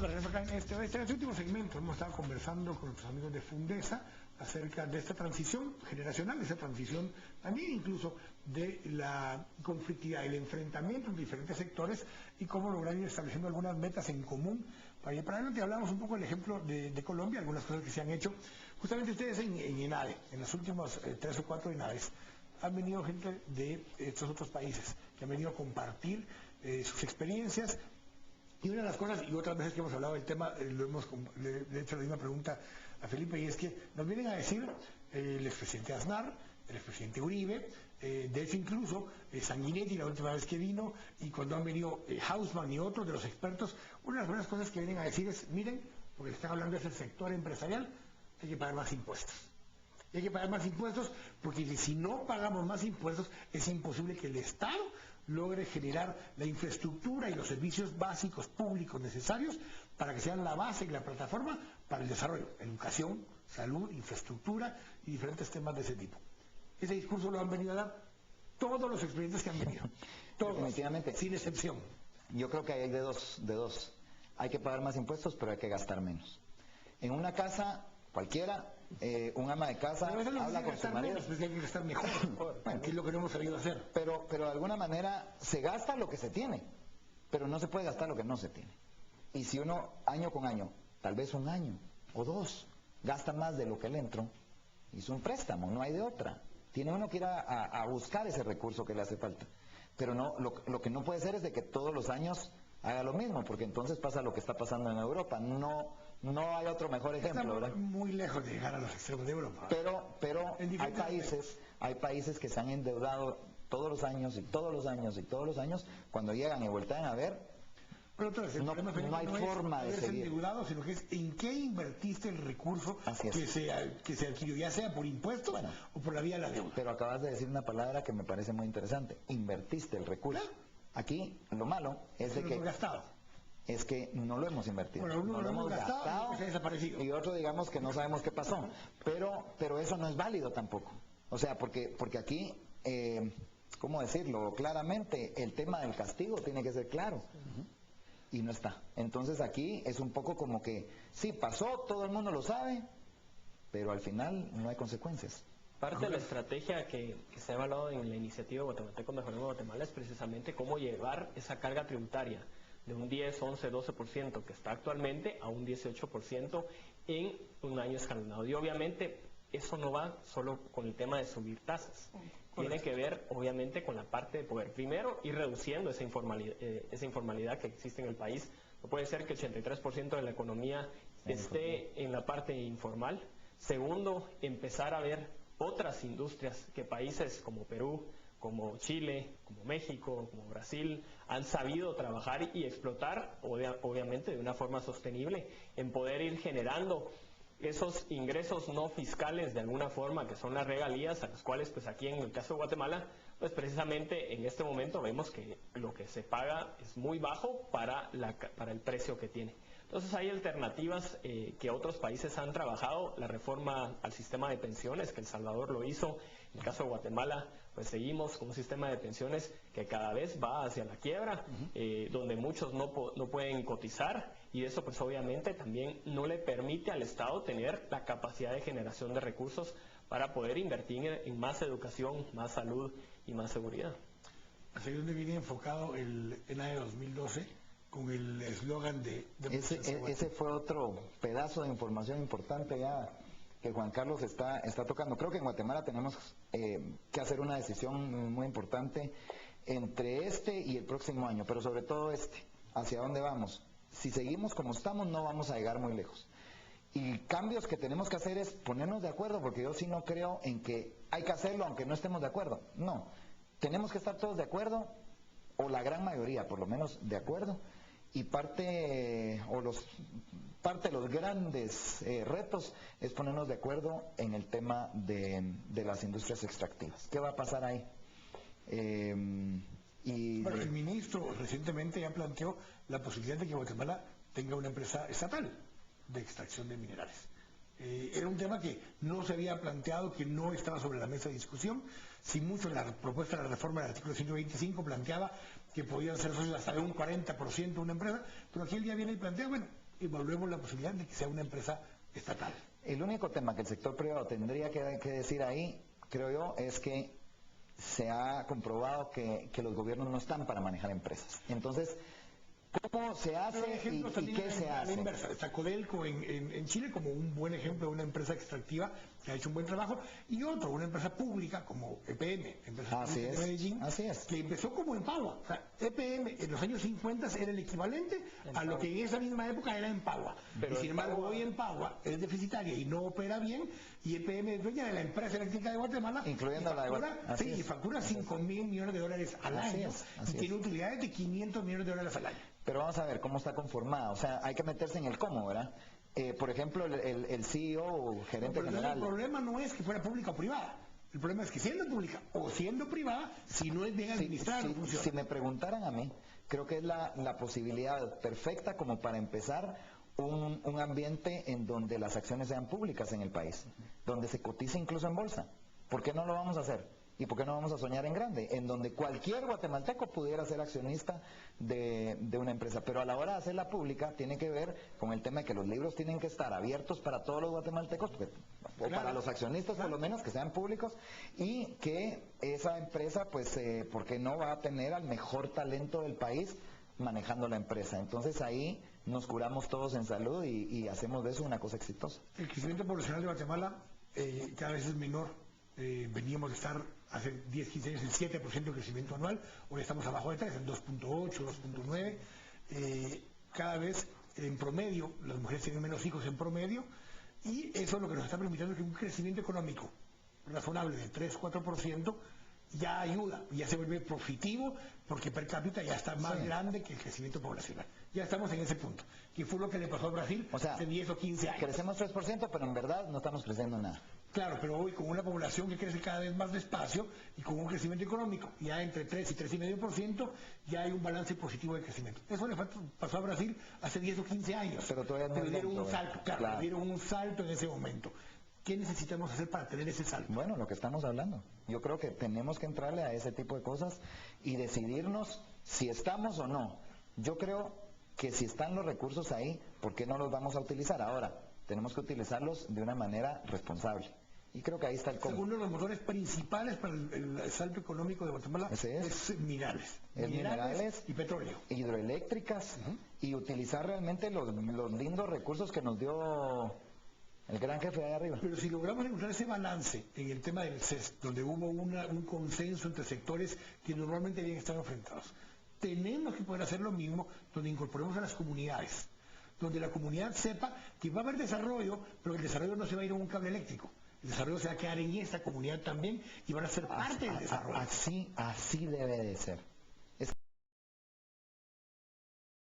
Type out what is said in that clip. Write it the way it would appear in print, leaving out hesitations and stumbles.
De regreso acá en este último segmento hemos estado conversando con nuestros amigos de Fundesa acerca de esta transición generacional, de esta transición también incluso de la conflictividad, el enfrentamiento entre diferentes sectores y cómo lograr ir estableciendo algunas metas en común. Para adelante hablamos un poco del ejemplo de Colombia, algunas cosas que se han hecho. Justamente ustedes en ENADE, en los últimos 3 o 4 ENADES, han venido gente de estos otros países que han venido a compartir sus experiencias. Y una de las cosas, y otras veces que hemos hablado del tema, le he hecho la misma pregunta a Felipe, y es que nos vienen a decir el expresidente Aznar, el expresidente Uribe, de hecho incluso Sanguinetti la última vez que vino, y cuando han venido Hausmann y otros de los expertos, una de las buenas cosas que vienen a decir es, miren, porque están hablando es el sector empresarial, hay que pagar más impuestos. Y hay que pagar más impuestos porque si no pagamos más impuestos es imposible que el Estado logre generar la infraestructura y los servicios básicos públicos necesarios para que sean la base y la plataforma para el desarrollo, educación, salud, infraestructura y diferentes temas de ese tipo. Ese discurso lo han venido a dar todos los experiencias que han venido, todos, definitivamente, sin excepción. Yo creo que hay de dos. Hay que pagar más impuestos, pero hay que gastar menos. En una casa cualquiera, un ama de casa habla con su marido. Pues hay que gastar mejor, bueno, que es lo que no hemos sabido hacer. Pero de alguna manera se gasta lo que se tiene, pero no se puede gastar lo que no se tiene. Y si uno, año con año, tal vez un año o dos, gasta más de lo que le entró, hizo un préstamo, no hay de otra. Tiene uno que ir a buscar ese recurso que le hace falta. Pero no, lo que no puede ser es de que todos los años haga lo mismo, porque entonces pasa lo que está pasando en Europa. No hay otro mejor ejemplo, ¿verdad? Muy lejos de llegar a los extremos de Europa. Pero hay países que se han endeudado todos los años y todos los años y todos los años, cuando llegan y voltean a ver, pero entonces, no hay forma de seguir. Endeudado, sino que es en qué invertiste el recurso que se adquirió, ya sea por impuestos o por la vía de la deuda. Pero acabas de decir una palabra que me parece muy interesante, invertiste el recurso. Aquí lo malo es de que es que no lo hemos invertido. Bueno, uno no lo hemos gastado, se ha desaparecido. Y otro digamos que no sabemos qué pasó. Pero eso no es válido tampoco. O sea, porque aquí, ¿cómo decirlo? Claramente el tema del castigo tiene que ser claro. Y no está. Entonces aquí es un poco como que, sí, pasó, todo el mundo lo sabe, pero al final no hay consecuencias. Parte de la estrategia que se ha evaluado en la iniciativa Guatemaltecos Mejoremos Guatemala es precisamente cómo llevar esa carga tributaria de un 10, 11, 12% que está actualmente a un 18% en un año escalonado. Y obviamente eso no va solo con el tema de subir tasas. Tiene que ver obviamente con la parte de poder, primero, ir reduciendo esa informalidad que existe en el país. No puede ser que el 83% de la economía esté en la parte informal. Segundo, empezar a ver otras industrias que países como Perú, como Chile, como México, como Brasil, han sabido trabajar y explotar, obviamente de una forma sostenible, en poder ir generando esos ingresos no fiscales de alguna forma, que son las regalías, a las cuales pues aquí en el caso de Guatemala, pues precisamente en este momento vemos que lo que se paga es muy bajo para el precio que tiene. Entonces hay alternativas que otros países han trabajado, la reforma al sistema de pensiones, que El Salvador lo hizo, en el caso de Guatemala, pues seguimos con un sistema de pensiones que cada vez va hacia la quiebra, donde muchos no pueden cotizar, y eso pues obviamente también no le permite al Estado tener la capacidad de generación de recursos para poder invertir en más educación, más salud y más seguridad. ¿Hacia dónde viene enfocado el ENADE 2012? Con el eslogan de ese fue otro pedazo de información importante ya que Juan Carlos está tocando. Creo que en Guatemala tenemos que hacer una decisión muy importante entre este y el próximo año, pero sobre todo hacia dónde vamos. Si seguimos como estamos no vamos a llegar muy lejos. Y cambios que tenemos que hacer es ponernos de acuerdo, porque yo sí no creo en que hay que hacerlo aunque no estemos de acuerdo. No, tenemos que estar todos de acuerdo, o la gran mayoría por lo menos de acuerdo, y parte de los grandes retos es ponernos de acuerdo en el tema de las industrias extractivas. ¿Qué va a pasar ahí? Bueno, el ministro recientemente ya planteó la posibilidad de que Guatemala tenga una empresa estatal de extracción de minerales. Era un tema que no se había planteado, que no estaba sobre la mesa de discusión. Si mucho la propuesta de la reforma del artículo 125 planteaba que podían ser socios hasta de un 40% de una empresa, pero aquí el día viene y plantea, bueno, evaluemos la posibilidad de que sea una empresa estatal. El único tema que el sector privado tendría que decir ahí, creo yo, es que se ha comprobado que los gobiernos no están para manejar empresas. Entonces, ¿cómo se hace y qué se hace? Está Codelco en Chile como un buen ejemplo de una empresa extractiva que ha hecho un buen trabajo, y otro, una empresa pública como EPM, empresa pública de Medellín, que empezó como Empagua. O sea, EPM en los años 50 era el equivalente a lo que en esa misma época era Empagua. Y sin embargo, hoy Empagua es deficitaria y no opera bien, y EPM es dueña de la empresa eléctrica de Guatemala, incluyendo la de Guatemala. Y factura $5.000 millones al año, y tiene utilidades de $500 millones al año. Pero vamos a ver cómo está conformada. O sea, hay que meterse en el cómo, ¿verdad? Por ejemplo, el CEO o gerente general. El problema no es que fuera pública o privada. El problema es que siendo pública o siendo privada, si no es bien administrada, no funciona. Si me preguntaran a mí, creo que es la posibilidad perfecta como para empezar un ambiente en donde las acciones sean públicas en el país, donde se cotice incluso en bolsa. ¿Por qué no lo vamos a hacer? ¿Y por qué no vamos a soñar en grande? En donde cualquier guatemalteco pudiera ser accionista de una empresa. Pero a la hora de hacerla pública tiene que ver con el tema de que los libros tienen que estar abiertos para todos los guatemaltecos, o para los accionistas por lo menos, que sean públicos, y que esa empresa, pues, ¿por qué no va a tener al mejor talento del país manejando la empresa? Entonces ahí nos curamos todos en salud y hacemos de eso una cosa exitosa. El crecimiento poblacional de Guatemala cada vez es menor. Veníamos de estar hace 10, 15 años en 7% de crecimiento anual, hoy estamos abajo de 3, en 2.8, 2.9. Cada vez en promedio, las mujeres tienen menos hijos en promedio, y eso lo que nos está permitiendo es que un crecimiento económico razonable de 3, 4% ya ayuda, ya se vuelve profitivo, porque per cápita ya está más grande que el crecimiento poblacional. Ya estamos en ese punto, que fue lo que le pasó a Brasil hace 10 o 15 años. Crecemos 3%, pero en verdad no estamos creciendo nada. Claro, pero hoy con una población que crece cada vez más despacio y con un crecimiento económico ya entre 3 y 3,5%, ya hay un balance positivo de crecimiento. Eso le pasó a Brasil hace 10 o 15 años. Pero todavía dieron un salto, claro, dieron un salto en ese momento. ¿Qué necesitamos hacer para tener ese salto? Bueno, lo que estamos hablando. Yo creo que tenemos que entrarle a ese tipo de cosas y decidirnos si estamos o no. Yo creo que si están los recursos ahí, ¿por qué no los vamos a utilizar? Ahora, tenemos que utilizarlos de una manera responsable. Y creo que ahí está el cómo. Uno de los motores principales para el salto económico de Guatemala es minerales. Minerales y petróleo. Hidroeléctricas, y utilizar realmente los lindos recursos que nos dio el gran jefe de ahí arriba. Pero si logramos encontrar ese balance en el tema del CES, donde hubo un consenso entre sectores que normalmente habían estado enfrentados, tenemos que poder hacer lo mismo donde incorporemos a las comunidades, donde la comunidad sepa que va a haber desarrollo, pero el desarrollo no se va a ir en un cable eléctrico. El desarrollo se va a quedar en esta comunidad también y van a ser parte del desarrollo. Así debe de ser.